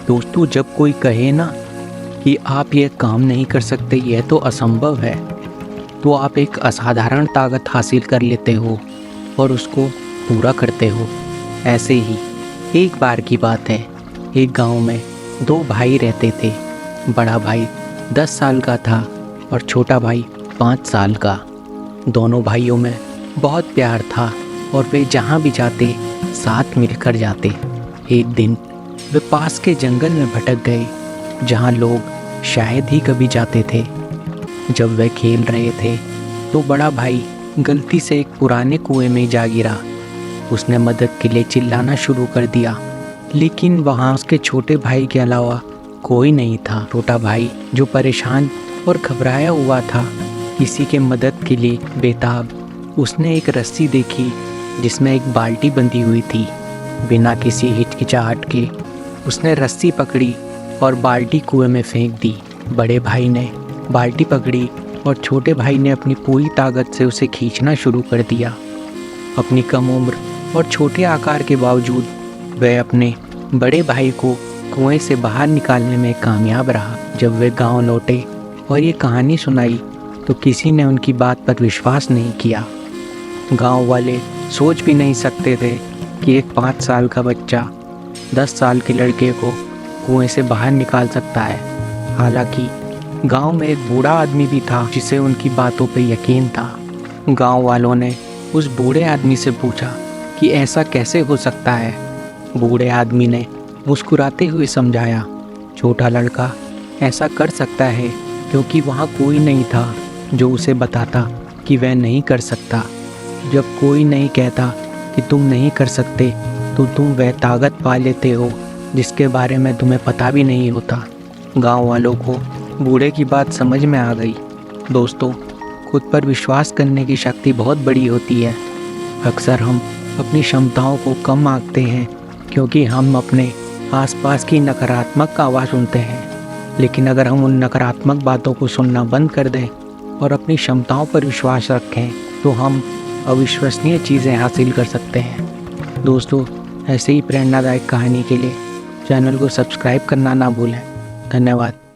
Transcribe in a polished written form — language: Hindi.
दोस्तों, जब कोई कहे ना कि आप ये काम नहीं कर सकते, यह तो असंभव है, तो आप एक असाधारण ताकत हासिल कर लेते हो और उसको पूरा करते हो। ऐसे ही एक बार की बात है, एक गांव में दो भाई रहते थे। बड़ा भाई 10 साल का था और छोटा भाई 5 साल का। दोनों भाइयों में बहुत प्यार था और वे जहाँ भी जाते साथ मिलकर जाते। एक दिन वे पास के जंगल में भटक गए, जहाँ लोग शायद ही कभी जाते थे। जब वे खेल रहे थे तो बड़ा भाई गलती से एक पुराने कुएं में जा गिरा। उसने मदद के लिए चिल्लाना शुरू कर दिया, लेकिन वहाँ उसके छोटे भाई के अलावा कोई नहीं था। छोटा भाई, जो परेशान और घबराया हुआ था, किसी के मदद के लिए बेताब, उसने एक रस्सी देखी जिसमें एक बाल्टी बंधी हुई थी। बिना किसी हिचकिचाहट के उसने रस्सी पकड़ी और बाल्टी कुएं में फेंक दी। बड़े भाई ने बाल्टी पकड़ी और छोटे भाई ने अपनी पूरी ताकत से उसे खींचना शुरू कर दिया। अपनी कम उम्र और छोटे आकार के बावजूद वह अपने बड़े भाई को कुएं से बाहर निकालने में कामयाब रहा। जब वे गांव लौटे और ये कहानी सुनाई तो किसी ने उनकी बात पर विश्वास नहीं किया। गांव वाले सोच भी नहीं सकते थे कि एक 5 साल का बच्चा 10 साल के लड़के को कुएं से बाहर निकाल सकता है। हालांकि गांव में एक बूढ़ा आदमी भी था जिसे उनकी बातों पर यकीन था। गांव वालों ने उस बूढ़े आदमी से पूछा कि ऐसा कैसे हो सकता है। बूढ़े आदमी ने मुस्कुराते हुए समझाया, छोटा लड़का ऐसा कर सकता है क्योंकि वहाँ कोई नहीं था जो उसे बताता कि वह नहीं कर सकता। जब कोई नहीं कहता कि तुम नहीं कर सकते तो तुम वह ताकत पा लेते हो जिसके बारे में तुम्हें पता भी नहीं होता। गांव वालों को बूढ़े की बात समझ में आ गई। दोस्तों, खुद पर विश्वास करने की शक्ति बहुत बड़ी होती है। अक्सर हम अपनी क्षमताओं को कम आंकते हैं क्योंकि हम अपने आसपास की नकारात्मक आवाज़ सुनते हैं। लेकिन अगर हम उन नकारात्मक बातों को सुनना बंद कर दें और अपनी क्षमताओं पर विश्वास रखें तो हम अविश्वसनीय चीज़ें हासिल कर सकते हैं। दोस्तों, ऐसे ही प्रेरणादायक कहानी के लिए चैनल को सब्सक्राइब करना ना भूलें। धन्यवाद।